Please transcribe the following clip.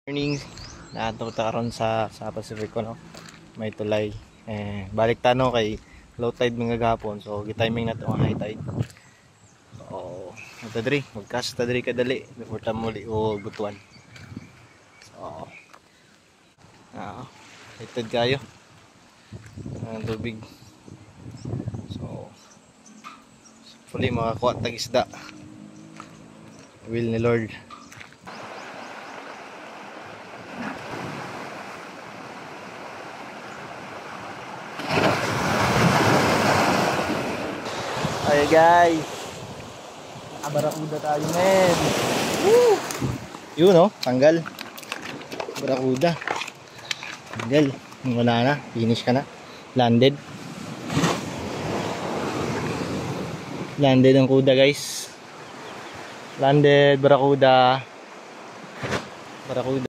Morning, naadto ta karon sa Pacifico, no. May tulay. Balik ta no kay low tide mga gahapon, so gi-timing na to ang high tide. So, ito diri, magkas ta diri kadali before ta muli o gutuan. So, high kayo. Ang tubig. So, hopefully makakuha tag isda. Will ni Lord. Ay guys, nakabarakuda tayo men. Woo! Yun no, tanggal. Barakuda. Tanggal. Wala na, finish ka na. Landed. Landed ang kuda guys. Landed, barakuda. Barakuda.